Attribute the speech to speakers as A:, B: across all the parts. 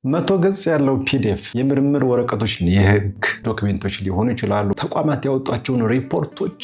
A: 100 ገጽ ያለው ፒዲኤፍ የምርምር ወረቀቶች፣ የህግ ዶክሜንቶች ሊሆኑ ይችላሉ። ተቋማት ያወጧቸውን ሪፖርቶች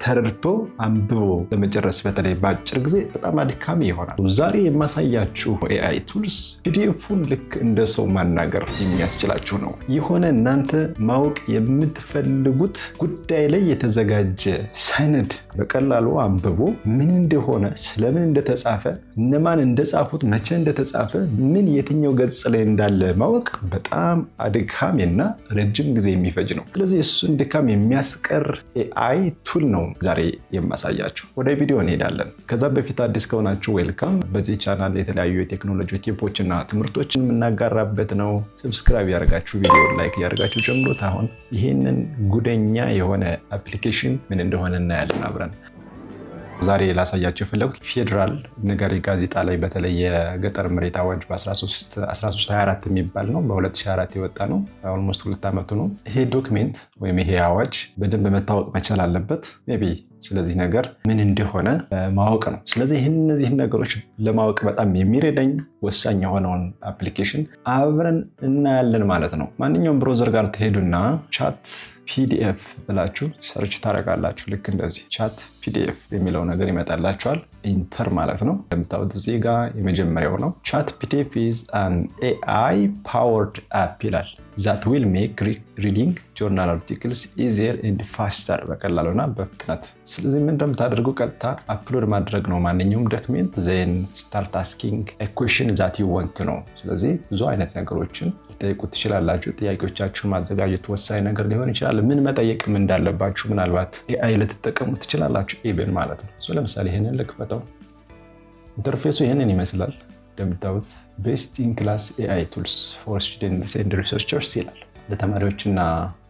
A: ተረድቶ አንብቦ ለመጨረስ በተለይ በአጭር ጊዜ በጣም አድካሚ ይሆናል። ዛሬ የማሳያችሁ ኤአይ ቱልስ ፒዲኤፉን ልክ እንደ ሰው ማናገር የሚያስችላችሁ ነው። የሆነ እናንተ ማወቅ የምትፈልጉት ጉዳይ ላይ የተዘጋጀ ሰነድ በቀላሉ አንብቦ ምን እንደሆነ፣ ስለምን እንደተጻፈ፣ እነማን እንደጻፉት፣ መቼ እንደተጻፈ፣ ምን የትኛው ገጽ ላይ እንዳለ ማወቅ በጣም አድካሚና ረጅም ጊዜ የሚፈጅ ነው። ስለዚህ እሱን ድካም የሚያስቀር ኤአይ ቱል ነው ዛሬ የማሳያችሁ። ወደ ቪዲዮ እንሄዳለን። ከዛ በፊት አዲስ ከሆናችሁ ዌልካም። በዚህ ቻናል የተለያዩ የቴክኖሎጂ ቲፖችና ትምህርቶችን የምናጋራበት ነው። ሰብስክራይብ ያደርጋችሁ፣ ቪዲዮ ላይክ ያደርጋችሁ ጀምሩት። አሁን ይህንን ጉደኛ የሆነ አፕሊኬሽን ምን እንደሆነ እናያለን አብረን። ዛሬ ላሳያቸው የፈለጉት ፌዴራል ነጋሪ ጋዜጣ ላይ በተለይ የገጠር መሬት አዋጅ በ1324 የሚባል ነው። በ2004 የወጣ ነው። ኦልሞስት 2 ዓመቱ ነው። ይሄ ዶክሜንት ወይም ይሄ አዋጅ በደንብ መታወቅ መቻል አለበት። ሜይ ቢ ስለዚህ ነገር ምን እንደሆነ ማወቅ ነው። ስለዚህ እነዚህን ነገሮች ለማወቅ በጣም የሚረዳኝ ወሳኝ የሆነውን አፕሊኬሽን አብረን እናያለን ማለት ነው። ማንኛውም ብሮዘር ጋር ትሄዱና ቻት ፒዲኤፍ ብላችሁ ሰርች ታደርጋላችሁ። ልክ እንደዚህ ቻት ፒዲኤፍ የሚለው ነገር ይመጣላችኋል። ኢንተር ማለት ነው። እንደምታዩት እዚህ ጋር የመጀመሪያው ነው። ቻት ፒዲኤፍ ኢዝ አን ኤአይ ፓወርድ አፕ ይላል። ዛት ዊል ሜክ ሪዲንግ ጆርናል አርቲክልስ ኢዚየር ኤንድ ፋስተር፣ በቀላሉና በፍጥነት። ስለዚህ ምን እንደምታደርጉ ቀጥታ አፕሎድ ማድረግ ነው ማንኛውም ዶክሜንት። ዜን ስታርት አስኪንግ ኤ ኩዌስችን ዛት ዩ ዋንት ነው። ስለዚህ ብዙ አይነት ነገሮችን ልጠይቁት ትችላላችሁ። ጥያቄዎቻችሁን ማዘጋጀት ወሳኝ ነገር ሊሆን ይችላል። ምን መጠየቅም እንዳለባችሁ ምናልባት ኤአይ ልትጠቀሙ ትችላላችሁ ኢቨን ማለት ነው። ለምሳሌ ይህንን ልክፈተው። ኢንተርፌሱ ይህንን ይመስላል። እንደምታዩት ቤስት ኢን ክላስ ኤአይ ቱልስ ፎር ስቱደንትስ ኤንድ ሪሰርቸርስ ይላል። ለተማሪዎችና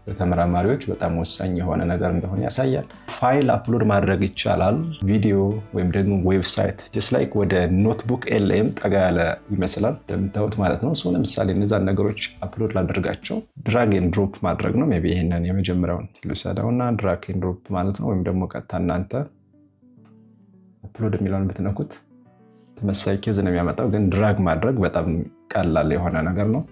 A: ለተመራማሪዎች በጣም ወሳኝ የሆነ ነገር እንደሆነ ያሳያል። ፋይል አፕሎድ ማድረግ ይቻላል። ቪዲዮ ወይም ደግሞ ዌብሳይት ጀስት ላይክ ወደ ኖትቡክ ኤልኤም ጠጋ ያለ ይመስላል እንደምታዩት ማለት ነው። ለምሳሌ እነዛን ነገሮች አፕሎድ ላደርጋቸው ድራግ ኤንድ ድሮፕ ማድረግ ነው። ሜይ ቢ ይሄንን የመጀመሪያውን ልውሰደውና ድራግ ኤንድ ድሮፕ ማለት ነው። ወይም ደግሞ ቀጥታ እናንተ አፕሎድ የሚለውን ብትነኩት ተመሳሳይ ኬዝ ነው የሚያመጣው። ግን ድራግ ማድረግ በጣም ቀላል የሆነ ነገር ነው።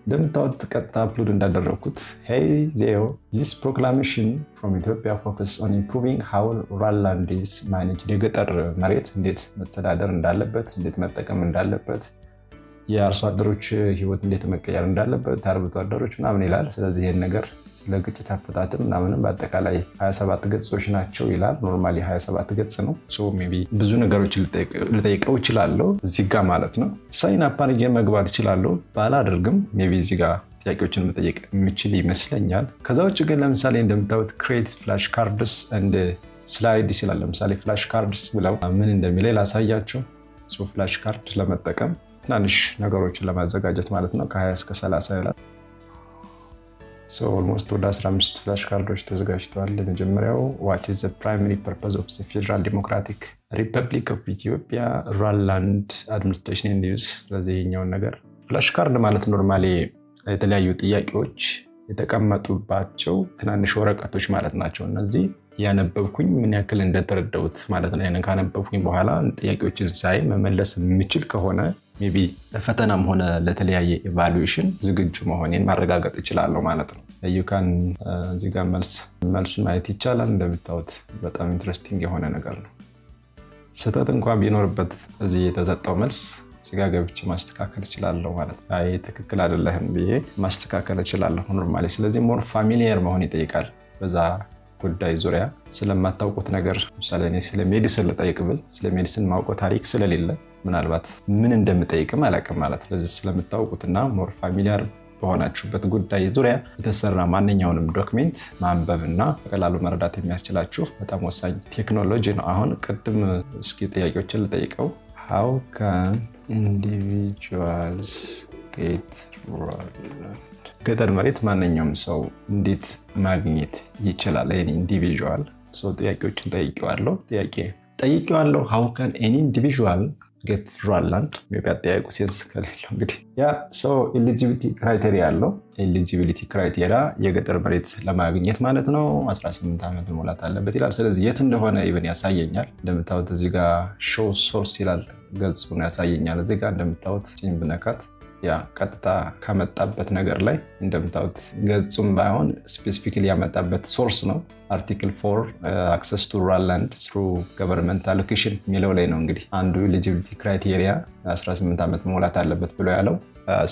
A: እንደምታዩት ቀጥታ አፕሎድ እንዳደረግኩት ሄይ ዜዮ ዚስ ፕሮክላሜሽን ፍሮም ኢትዮጵያ ፎከስ ኦን ኢምፕሩቪንግ ሃው ሩራል ላንድ ኢዝ ማኔጅድ፣ የገጠር መሬት እንዴት መተዳደር እንዳለበት፣ እንዴት መጠቀም እንዳለበት፣ የአርሶ አደሮች ህይወት እንዴት መቀየር እንዳለበት፣ አርብቶ አደሮች ምናምን ይላል። ስለዚህ ይህን ነገር ስለ ግጭት አፈታትም ምናምንም በአጠቃላይ 27 ገጾች ናቸው ይላል። ኖርማሊ 27 ገጽ ነው። ሜይ ቢ ብዙ ነገሮችን ልጠይቀው እችላለሁ እዚህ ጋር ማለት ነው። ሳይን አፕ አድርጌ መግባት እችላለሁ። ባላደርግም ሜይ ቢ እዚህ ጋር ጥያቄዎችን መጠየቅ የምችል ይመስለኛል። ከዛ ውጭ ግን ለምሳሌ እንደምታዩት ክሬት ፍላሽ ካርድስ እንድ ስላይድስ ይላል። ለምሳሌ ፍላሽ ካርድስ ብለው ምን እንደሚለኝ ላሳያቸው። ፍላሽ ካርድ ለመጠቀም ትናንሽ ነገሮችን ለማዘጋጀት ማለት ነው ከ20 እስከ 30 ይላል። ኦልሞስት ወደ 15 ፍላሽ ካርዶች ተዘጋጅተዋል። የመጀመሪያው ዋት ኢዝ ዘ ፕራይመሪ ፐርፐዝ ኦፍ ዘ ፌዴራል ዲሞክራቲክ ሪፐብሊክ ኦፍ ኢትዮጵያ ሩራል ላንድ አድሚኒስትሬሽን ኤንድ ዩዝ። ስለዚህ ይኸኛውን ነገር ፍላሽ ካርድ ማለት ኖርማሊ የተለያዩ ጥያቄዎች የተቀመጡባቸው ትናንሽ ወረቀቶች ማለት ናቸው። እነዚህ ያነበብኩኝ ምን ያክል እንደተረዳሁት ማለት ነው። ያንን ካነበብኩኝ በኋላ ጥያቄዎችን ሳይ መመለስ የምችል ከሆነ ሜይ ቢ ለፈተናም ሆነ ለተለያየ ኢቫሉዌሽን ዝግጁ መሆኔን ማረጋገጥ እችላለሁ ማለት ነው። ዩካን እዚህ ጋር መልሱን ማየት ይቻላል። እንደምታዩት በጣም ኢንትረስቲንግ የሆነ ነገር ነው። ስህተት እንኳን ቢኖርበት እዚህ የተሰጠው መልስ እዚህ ጋር ገብቼ ማስተካከል እችላለሁ ማለት ነው። አይ ትክክል አይደለህም ብዬ ማስተካከል እችላለሁ ኖርማሊ። ስለዚህ ሞር ፋሚሊየር መሆን ይጠይቃል በዛ ጉዳይ ዙሪያ። ስለማታውቁት ነገር ለምሳሌ እኔ ስለ ሜዲሲን ልጠይቅ ብል ስለ ሜዲሲን ማውቀው ታሪክ ስለሌለ ምናልባት ምን እንደምጠይቅም አላውቅም ማለት። ስለዚህ ስለምታውቁትና ሞር ፋሚሊያር በሆናችሁበት ጉዳይ ዙሪያ የተሰራ ማንኛውንም ዶክሜንት ማንበብና በቀላሉ መረዳት የሚያስችላችሁ በጣም ወሳኝ ቴክኖሎጂ ነው። አሁን ቅድም እስኪ ጥያቄዎችን ልጠይቀው። How can individuals get rural land? ገጠር መሬት ማንኛውም ሰው እንዴት ማግኘት ይችላል? ኢንዲቪዥዋል ጥያቄዎችን ጠይቄዋለሁ። How can any individual get rural land? ሜይ ቢ አጠያየቁ ሴንስ ከሌለው እንግዲህ ያ ኤሊጂቢሊቲ ክራይቴሪያ አለው። ኤሊጂቢሊቲ ክራይቴሪያ የገጠር መሬት ለማግኘት ማለት ነው 18 ዓመት መሙላት አለበት ይላል። ስለዚህ የት እንደሆነ ኢቨን ያሳየኛል። እንደምታዩት እዚህ ጋር ሾው ሶርስ ይላል። ገጹን ያሳየኛል። እዚህ ጋር እንደምታዩት ጭን ብነካት ያ ቀጥታ ካመጣበት ነገር ላይ እንደምታዩት ገጹም ባይሆን ስፔሲፊካሊ ያመጣበት ሶርስ ነው። አርቲክል 4 አክሰስ ቱ ሩራል ላንድ ትሩ ገቨርንመንት አሎኬሽን የሚለው ላይ ነው እንግዲህ አንዱ ኤሊጂቢሊቲ ክራይቴሪያ 18 ዓመት መሙላት አለበት ብሎ ያለው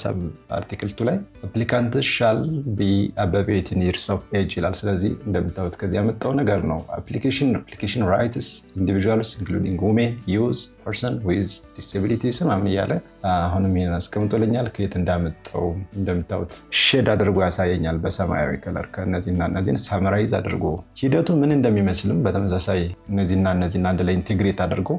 A: ሰብ አርቲክል 2 ላይ አፕሊካንት ሻል ቢ አበቭ 18 years of age ይላል። ስለዚህ እንደምታዩት ከዚህ ያመጣው ነገር ነው። አፕሊኬሽን ራይትስ ኢንዲቪጁዋልስ ኢንክሉዲንግ ውሜን ዩዝ ፐርሰን ዊዝ ዲስኤቢሊቲስ ምናምን እያለ አሁንም ይሄን አስቀምጦልኛል። ከየት እንዳመጣው እንደምታዩት ሼድ አድርጎ ያሳየኛል በሰማያዊ ከለር ከእነዚህና እነዚህን ሳመራይዝ አድርጎ ሂደቱ ምን እንደሚመስልም በተመሳሳይ እነዚህና አንድ ላይ ኢንቴግሬት አድርጎ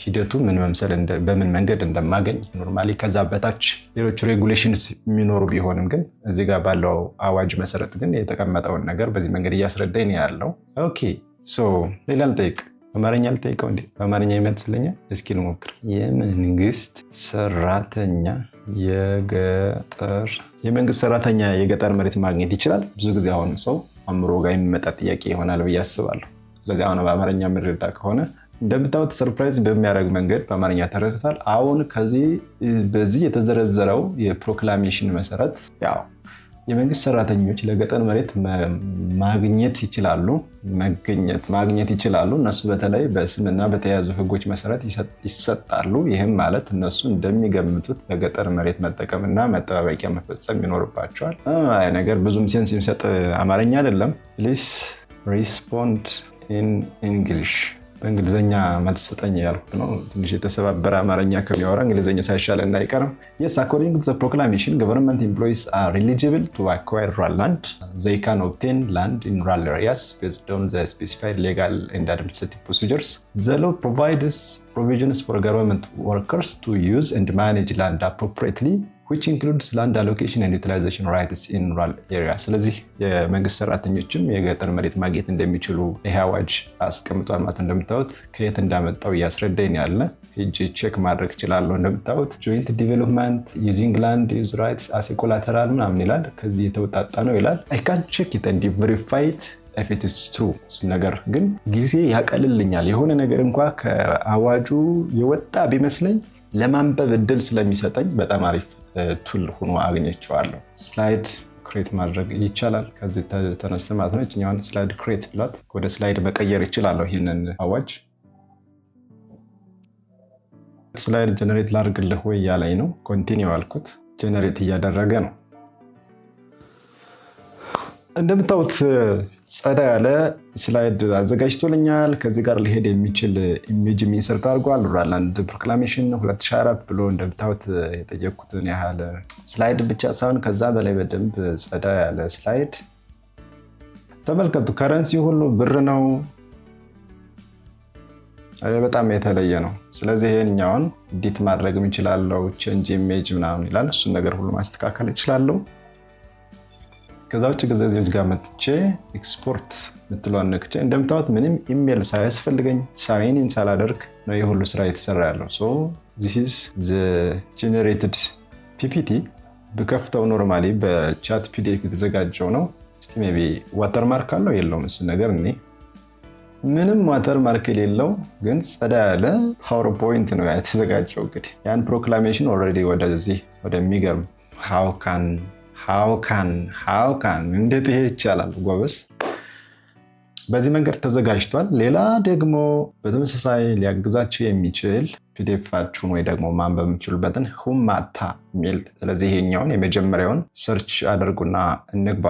A: ሂደቱ ምን መምሰል በምን መንገድ እንደማገኝ ኖርማሊ ከዛ በታች ሌሎች ሬጉሌሽንስ የሚኖሩ ቢሆንም ግን እዚህ ጋር ባለው አዋጅ መሰረት ግን የተቀመጠውን ነገር በዚህ መንገድ እያስረዳኝ ነው ያለው። ኦኬ ሶ ሌላ ልጠይቅ፣ በአማርኛ ልጠይቀው እንዴ? በአማርኛ ይመስለኛል። እስኪ ልሞክር። የመንግስት ሰራተኛ የገጠር መሬት ማግኘት ይችላል? ብዙ ጊዜ አሁን ሰው አእምሮ ጋር የሚመጣ ጥያቄ ይሆናል ብዬ አስባለሁ። ስለዚህ አሁን በአማርኛ የምንረዳ ከሆነ እንደምታዩት ሰርፕራይዝ በሚያደርግ መንገድ በአማርኛ ተረድታል። አሁን በዚህ የተዘረዘረው የፕሮክላሜሽን መሰረት ያው የመንግስት ሰራተኞች ለገጠር መሬት ማግኘት ይችላሉ። እነሱ በተለይ በስምና በተያያዙ ህጎች መሰረት ይሰጣሉ። ይህም ማለት እነሱ እንደሚገምቱት በገጠር መሬት መጠቀምና መጠባበቂያ መፈጸም ይኖርባቸዋል። ነገር ብዙም ሴንስ የሚሰጥ አማርኛ አይደለም። ፕሊስ ሪስፖንድ ኢን ኢንግሊሽ። በእንግሊዝኛ መልስ ስጠኝ ያልኩት ነው። ትንሽ የተሰባበረ አማርኛ ከሚያወራ እንግሊዝኛ ሳይሻለን አይቀርም። Yes, according to the proclamation, government employees are eligible to acquire rural land. They can obtain land in rural areas based on the specified legal and administrative procedures. The law provides provisions for government workers to use and manage land appropriately, which includes land allocation and utilization rights in rural areas. ስለዚህ የመንግስት ሰራተኞችም የገጠር መሬት ማግኘት እንደሚችሉ ይህ አዋጅ አስቀምጧል ማለት እንደምታዩት ከየት እንዳመጣው እያስረዳኝ ያለ ሄጄ ቼክ ማድረግ እችላለሁ። እንደምታዩት ጆይንት ዲቨሎፕመንት ዩዚንግ ላንድ ዩዝ ራይትስ አስ ኮላተራል ምናምን ይላል። ከዚህ የተወጣጣ ነው ይላል። I can check it and verify it if it is true። እሱ ነገር ግን ጊዜ ያቀልልኛል። የሆነ ነገር እንኳ ከአዋጁ የወጣ ቢመስለኝ ለማንበብ እድል ስለሚሰጠኝ በጣም አሪፍ ቱል ሆኖ አግኝቼዋለሁ። ስላይድ ክሬት ማድረግ ይቻላል። ከዚህ ተነስተ ማለት ነው። እኛውን ስላይድ ክሬት ብላት ወደ ስላይድ መቀየር ይችላለሁ። ይህንን አዋጅ ስላይድ ጀነሬት ላድርግልህ ወይ ያለኝ ነው። ኮንቲኒው አልኩት። ጀነሬት እያደረገ ነው። እንደምታዩት ጸዳ ያለ ስላይድ አዘጋጅቶልኛል። ከዚህ ጋር ሊሄድ የሚችል ኢሜጅ ኢንሰርት አድርጓል። ሩራል ላንድ ፕሮክላሜሽን 2024 ብሎ እንደምታዩት የጠየቁትን ያህል ስላይድ ብቻ ሳይሆን ከዛ በላይ በደንብ ጸዳ ያለ ስላይድ ተመልከቱ። ከረንሲ ሁሉ ብር ነው። በጣም የተለየ ነው። ስለዚህ ይሄኛውን ኤዲት ማድረግ እንችላለን። ቼንጅ ኢሜጅ ምናምን ይላል። እሱን ነገር ሁሉ ማስተካከል እችላለሁ። ከዛ ውጭ እዚህ ጋር መጥቼ ኤክስፖርት ምትለዋን ነክቼ እንደምታዩት ምንም ኢሜል ሳያስፈልገኝ ሳይን ሳላደርግ ነው የሁሉ ስራ የተሰራ ያለው። ሶ this is the generated PPT በከፍተው ኖርማሊ በቻት ፒዲኤፍ የተዘጋጀው ነው። እስቲ ሜቢ ዋተርማርክ አለው የለውም? እሱ ነገር እኔ ምንም ዋተርማርክ የሌለው ግን ጸዳ ያለ ፓወርፖይንት ነው የተዘጋጀው። እንግዲህ ያን ፕሮክላሜሽን ኦልሬዲ ወደሚገርም how can እንዴት ይሄ ይቻላል ጎበስ። በዚህ መንገድ ተዘጋጅቷል። ሌላ ደግሞ በተመሳሳይ ሊያግዛችሁ የሚችል ፒዲኤፋችሁን ወይ ደግሞ ማንበብ የምትችሉበትን ሁማታ ሚል። ስለዚህ ይሄኛውን የመጀመሪያውን ሰርች አድርጉና እንግባ።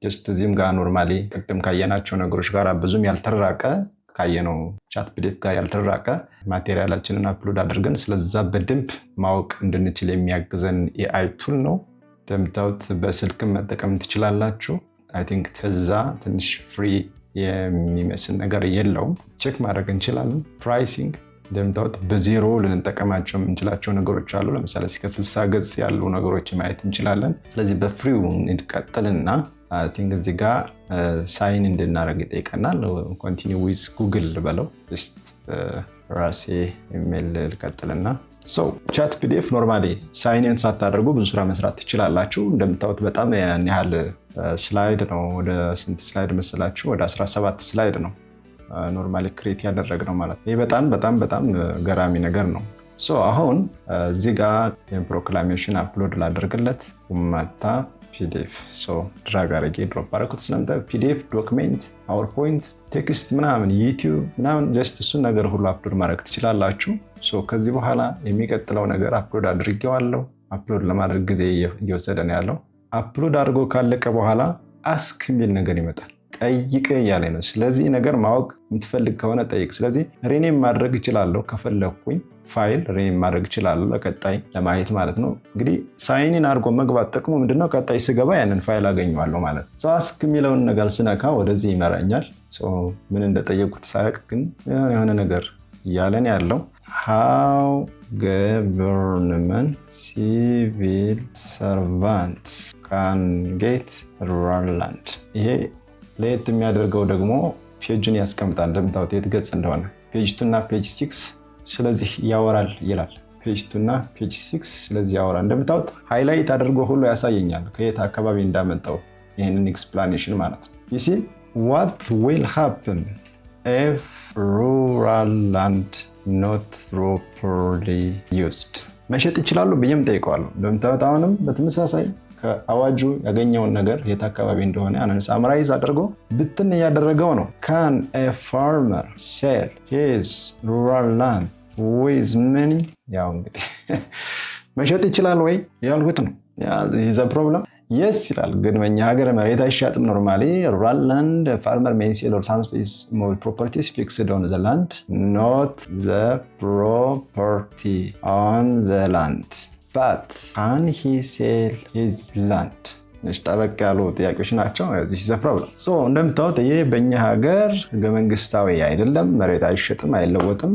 A: ጀስት እዚህም ጋር ኖርማሊ ቅድም ካየናቸው ነገሮች ጋር ብዙም ያልተራቀ ካየነው ቻት ፒዲኤፍ ጋር ያልተራቀ ማቴሪያላችንን አፕሎድ አድርገን ስለዛ በደንብ ማወቅ እንድንችል የሚያግዘን ኤአይ ቱል ነው። እንደምታዩት በስልክም መጠቀም ትችላላችሁ። አይ ቲንክ ተዛ ትንሽ ፍሪ የሚመስል ነገር የለውም። ቼክ ማድረግ እንችላለን። ፕራይሲንግ እንደምታዩት በዜሮ ልንጠቀማቸው የምንችላቸው ነገሮች አሉ። ለምሳሌ እስከ 60 ገጽ ያሉ ነገሮች ማየት እንችላለን። ስለዚህ በፍሪው እንቀጥልና አይ ቲንክ እዚህ ጋር ሳይን እንድናደርግ ይጠይቀናል። ኮንቲኒው ዊዝ ጉግል በለው ራሴ ኢሜል ልቀጥልና ቻት ፒዲኤፍ ኖርማሊ ሳይንን ሳታደርጉ ብዙ ስራ መስራት ትችላላችሁ። እንደምታዩት በጣም ያን ያህል ስላይድ ነው። ወደ ስንት ስላይድ መሰላችሁ? ወደ 17 ስላይድ ነው ኖርማሊ ክሬት ያደረግነው ማለት ነው። ይህ በጣም ገራሚ ነገር ነው። አሁን እዚህ ጋር ፕሮክላሜሽን አፕሎድ ላደርግለት መታ ፒዲኤፍ ድራግ አድርጌ ድሮፕ አደረኩት። ስለምታዩ ፒዲኤፍ፣ ዶክሜንት፣ ፓወርፖይንት፣ ቴክስት ምናምን ዩቲዩብ ምናምን ጀስት እሱን ነገር ሁሉ አፕሎድ ማድረግ ትችላላችሁ። ከዚህ በኋላ የሚቀጥለው ነገር አፕሎድ አድርጌዋለሁ። አፕሎድ ለማድረግ ጊዜ እየወሰደ ነው ያለው። አፕሎድ አድርጎ ካለቀ በኋላ አስክ የሚል ነገር ይመጣል። ጠይቅ እያለ ነው። ስለዚህ ነገር ማወቅ የምትፈልግ ከሆነ ጠይቅ። ስለዚህ ሬኔም ማድረግ እችላለሁ ከፈለግኩኝ ፋይል ሬኔም ማድረግ እችላለሁ ለቀጣይ ለማየት ማለት ነው። እንግዲህ ሳይኒን አድርጎ መግባት ጥቅሙ ምንድነው? ቀጣይ ስገባ ያንን ፋይል አገኘዋለሁ ማለት ነው። አስክ የሚለውን ነገር ስነካ ወደዚህ ይመራኛል። ምን እንደጠየቁት ሳያውቅ ግን የሆነ ነገር እያለን ያለው ሃው ገቨርንመንት ሲቪል ሰርቫንትስ ካን ጌት ሩራል ላንድ። ይሄ ለየት የሚያደርገው ደግሞ ፔጅን ያስቀምጣል። እንደምታዩት የት ገጽ እንደሆነ ፔጅ 2 እና ፔጅ 6 ስለዚህ ያወራል ይላል። ፔጅ 2 እና ፔጅ 6 ስለዚህ ያወራል። እንደምታዩት ሃይላይት አድርጎ ሁሉ ያሳየኛል ከየት አካባቢ እንዳመጣው ይህንን ኤክስፕላኔሽን ማለት ነው። ይሲ what will happen if rural land not properly used? መሸጥ ይችላሉ ብዬም ጠይቀዋለሁ። እንደምታዩት አሁንም በተመሳሳይ ከአዋጁ ያገኘውን ነገር የት አካባቢ እንደሆነ ያንን ሳምራይዝ አድርጎ ብትን እያደረገው ነው። Can a farmer sell his rural land with money? ያው እንግዲህ መሸጥ ይችላል ወይ ያልኩት ነው። this is a problem. Yes ይላል፣ ግን በእኛ ሀገር መሬት አይሻጥም። ኖርማሊ rural land farmer may sell or transfer small properties fixed on the land, not the property on the land. But can he sell his land? ጠበቅ ያሉ ጥያቄዎች ናቸው። this is a problem. እንደምታዩት ይሄ በእኛ ሀገር ህገ መንግስታዊ አይደለም። መሬት አይሸጥም፣ አይለወጥም።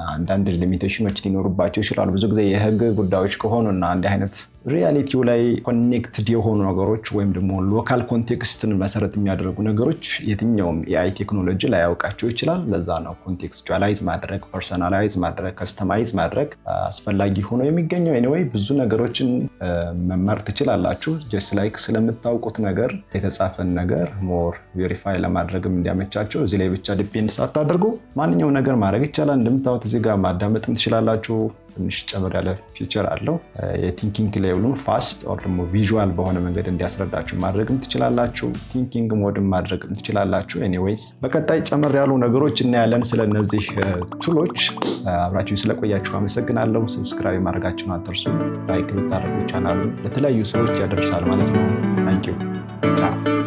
A: አንዳንድ ሊሚቴሽኖች ሊኖሩባቸው ይችላሉ። ብዙ ጊዜ የህግ ጉዳዮች ከሆኑ እና እንዲህ አይነት ሪያሊቲው ላይ ኮኔክትድ የሆኑ ነገሮች ወይም ደግሞ ሎካል ኮንቴክስትን መሰረት የሚያደርጉ ነገሮች የትኛውም የአይ ቴክኖሎጂ ላያውቃቸው ይችላል። ለዛ ነው ኮንቴክስቹዋላይዝ ማድረግ፣ ፐርሰናላይዝ ማድረግ፣ ከስተማይዝ ማድረግ አስፈላጊ ሆኖ የሚገኘው። ኤኒዌይ ብዙ ነገሮችን መማር ትችላላችሁ። ጀስት ላይክ ስለምታውቁት ነገር የተጻፈን ነገር ሞር ቬሪፋይ ለማድረግም እንዲያመቻቸው እዚህ ላይ ብቻ ዲፔንድ ሳታደርጉ ማንኛውም ነገር ማድረግ ይቻላል። እንደምታዩት እዚህ ጋር ማዳመጥም ትችላላችሁ። ትንሽ ጨምር ያለ ፊቸር አለው። የቲንኪንግ ሌቭሉን ፋስት ኦር ደግሞ ቪዥዋል በሆነ መንገድ እንዲያስረዳችሁ ማድረግም ትችላላችሁ። ቲንኪንግ ሞድም ማድረግም ትችላላችሁ። ኤኒዌይስ በቀጣይ ጨምር ያሉ ነገሮች እናያለን። ስለነዚህ ቱሎች አብራችሁን ስለቆያችሁ አመሰግናለሁ። ሰብስክራይብ ማድረጋችሁን አትርሱ። ላይክ ብታደርጉ ቻናሉን ለተለያዩ ሰዎች ያደርሳል ማለት ነው። ታንኪዩ ቻው።